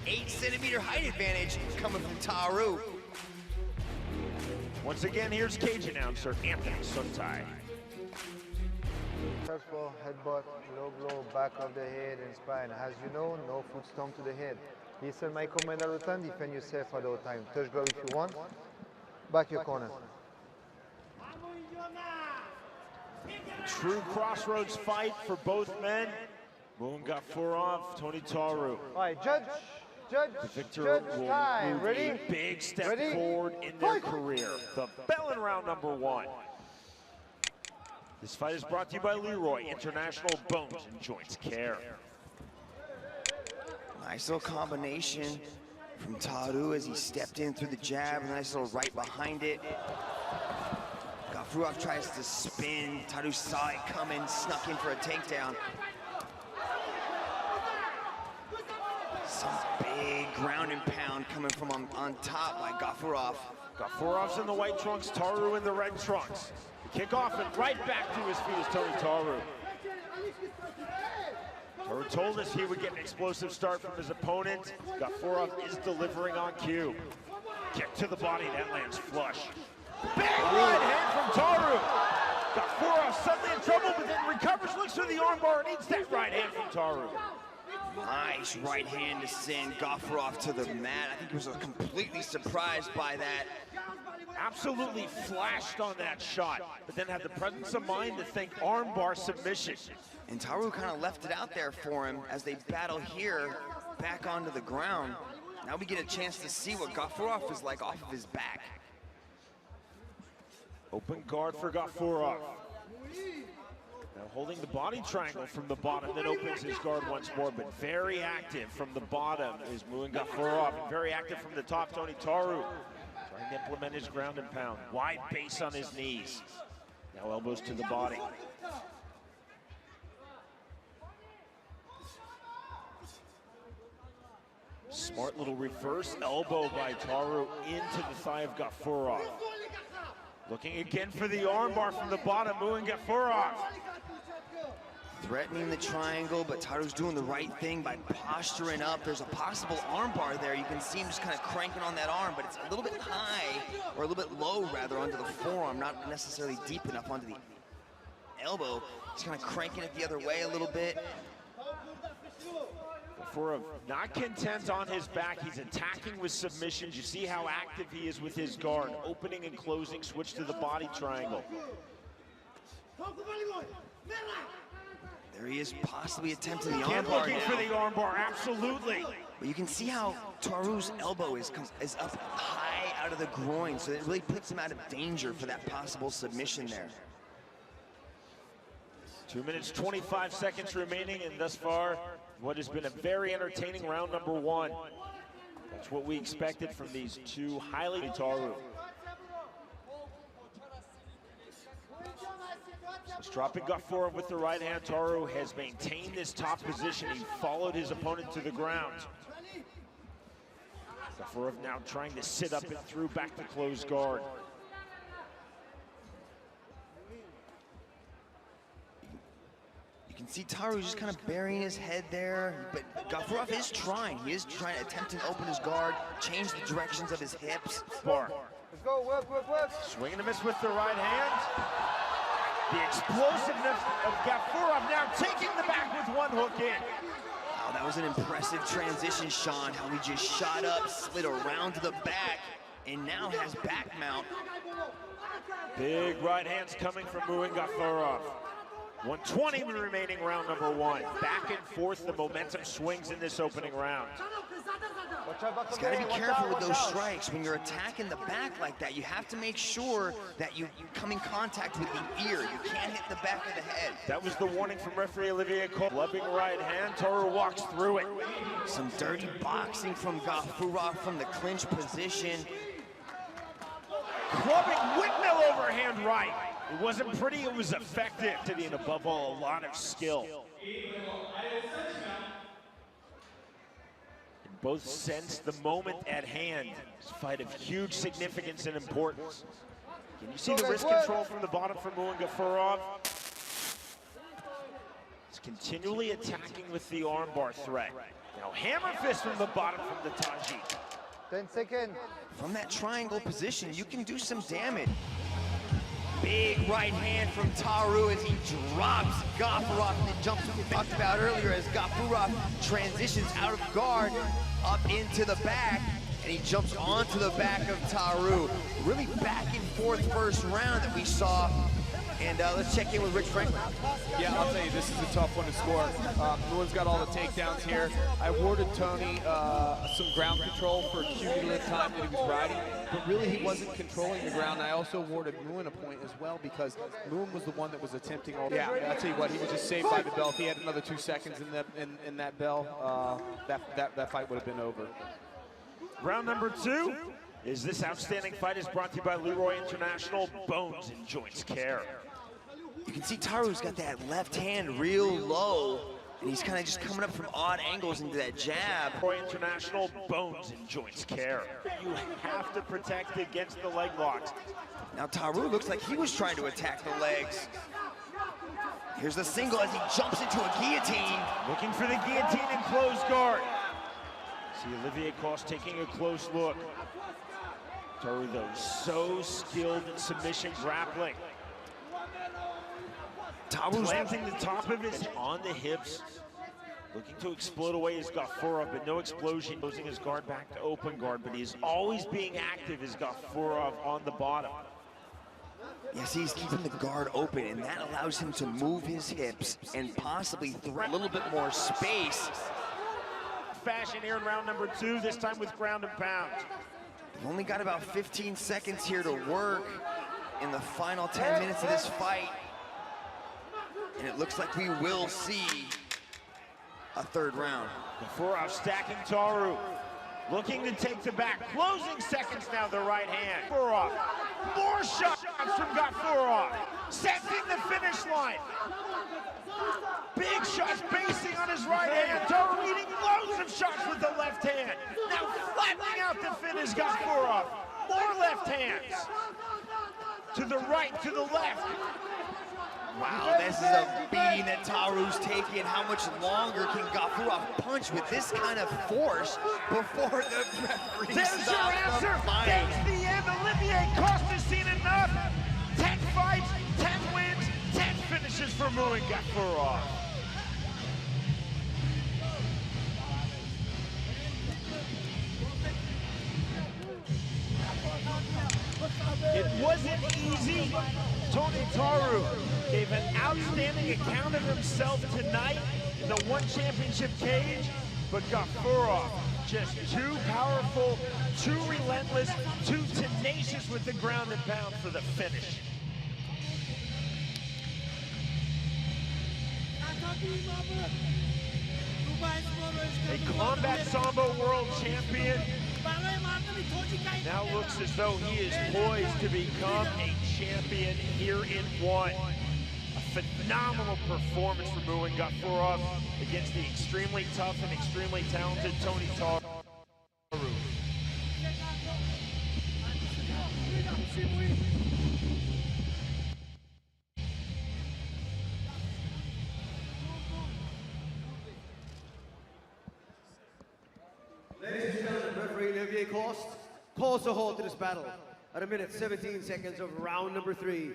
8-centimeter height advantage coming from Taurу. Once again, here's cage announcer Anthony Suntai. First of all, headbutt, low blow, back of the head and spine. As you know, no foot stomp to the head. Listen my command all the time, defend yourself at all time. Touch glove if you want, back your corner. True crossroads fight for both men. Mouin Гафуров, Toни Tauru. All right, judge, The victor will time. move Ready? a big step Ready? forward in their career. The bell in round number 1. This fight is brought to you by Leroy International Bones and Joints Care. Nice little combination from Taurou as he stepped in through the jab, a nice little right behind it. Гафуров tries to spin. Taurou saw it coming, snuck in for a takedown. Some big ground and pound coming from on top by Гафуров. Гафуров's in the white trunks, Tauru in the red trunks. The kickoff and right back to his feet is Toни Tauru. Tauru told us he would get an explosive start from his opponent. Гафуров is delivering on cue. Kick to the body, that lands flush. Big right hand from Tauru. Гафуров suddenly in trouble, but then recovers, looks for the armbar, and eats that right hand from Tauru. Nice right hand to send Гафуров to the mat. I think he was completely surprised by that. Absolutely flashed on that shot, but then had the presence of mind to think armbar submission. And Taurou kind of left it out there for him as they battle here back onto the ground. Now we get a chance to see what Гафуров is like off of his back. Open guard for Гафуров. Now holding the body triangle from the bottom, then opens his guard once more, but very active from the bottom is Mouin Гафуров, and very active from the top, Toni Tauru. Trying to implement his ground and pound. Wide base on his knees. Now elbows to the body. Smart little reverse elbow by Tauru into the thigh of Гафуров. Looking again for the armbar from the bottom, Mouin Гафуров. Threatening the triangle, but Tauru's doing the right thing by posturing up. There's a possible armbar there. You can see him just kind of cranking on that arm, but it's a little bit high, or a little bit low rather, onto the forearm, not necessarily deep enough onto the elbow. He's kind of cranking it the other way a little bit. Гафуров not content on his back, he's attacking with submissions. You see how active he is with his guard. Opening and closing, switch to the body triangle. There he is, possibly attempting the Again armbar looking now. for the armbar, absolutely. But you can see how Tauru's elbow is up high out of the groin, so it really puts him out of danger for that possible submission there. 2 minutes, 25 seconds remaining, and thus far, what has been a very entertaining round number 1. That's what we expected from these two highly Tauru. So dropping Гафуров with the right hand, Tauru has maintained this top position. He followed his opponent to the ground. Гафуров now trying to sit up and through back to close guard. You can see Tauru just kind of burying his head there, but Гафуров is trying. He is trying to attempt to open his guard, change the directions of his hips. Bar. Let's go, work. Swing and a miss with the right hand. The explosiveness of Гафуров now taking the back with one hook in. Wow, that was an impressive transition, Sean, how he just shot up, slid around to the back, and now has back mount. Big right hands coming from Mouin Гафуров. 120 remaining round number 1. Back and forth, the momentum swings in this opening round. He's got to be careful with those strikes. When you're attacking the back like that, you have to make sure that you come in contact with the ear. You can't hit the back of the head. That was the warning from referee Olivier Cole. Loving right hand, Tauru walks through it. Some dirty boxing from Гафуров from the clinch position. Clubbing windmill overhand right. It wasn't pretty, it was effective. And above all, a lot of skill. Both sense the moment at hand. This fight of huge significance and importance. Can you see the wrist control from the bottom from Mouin Гафуров? He's continually attacking with the armbar threat. Now hammer fist from the bottom from the Taji. 10 seconds. From that triangle position, you can do some damage. Big right hand from Tauru as he drops Гафуров in the jumps we talked about earlier as Гафуров transitions out of guard up into the back, and he jumps onto the back of Tauru. Really back and forth first round that we saw. And let's check in with Rich Franklin. Yeah, I'll tell you, this is a tough one to score. Muin's got all the takedowns here. I awarded Tony some ground control for cumulative time that he was riding, but really he wasn't controlling the ground. I also awarded Muin a point as well because Muin was the one that was attempting all. Yeah, I'll tell you what, he was just saved by the bell. If he had another 2 seconds in that bell, that fight would have been over. Round number 2 is this outstanding fight is brought to you by Leroy International Bones and Joints Care. You can see Tauru's got that left hand real low, and he's kind of just coming up from odd angles into that jab. Leroy International Bones and Joints Care. You have to protect against the leg locks. Now Tauru looks like he was trying to attack the legs. Here's the single as he jumps into a guillotine. Looking for the guillotine and closed guard. See Olivier Coste taking a close look. Tauru, though, so skilled in submission grappling. Tauru's planting the top of his on the hips. Looking to explode away his Гафуров, but no explosion. Closing his guard back to open guard, but he's always being active as Гафуров on the bottom. Yes, he's keeping the guard open, and that allows him to move his hips and possibly throw a little bit more space. Fashion here in round number 2, this time with ground and pound. We've only got about 15 seconds here to work in the final 10 minutes of this fight. And it looks like we will see a third round. Гафуров stacking Tauru. Looking to take the back. Closing seconds now, the right hand. Гафуров. More shots from Гафуров. Setting the finish line. Big shots basing on his right hand. Tauru eating loads of shots with the left hand. Now flattening out to finish Гафуров. More left hands. To the right, to the left. Wow, this is a beating that Tauru's taking. How much longer can Гафуров punch with this kind of force before the referee There's your stops the answer. fight? That's the end. Olivier Coste has seen enough. 10 fights, 10 wins, 10 finishes for Muin Гафуров. It wasn't easy. Tony Tauru gave an outstanding account of himself tonight in the one championship cage, but Гафуров just too powerful, too relentless, too tenacious with the ground and pound for the finish. A combat sambo world champion now looks as though he is poised to become a champion here in one. A phenomenal performance from Muin Гафуров against the extremely tough and extremely talented Tony Tauru. Ladies and gentlemen, referee Olivier Coste calls a halt to this battle at 1 minute 17 seconds of round number 3.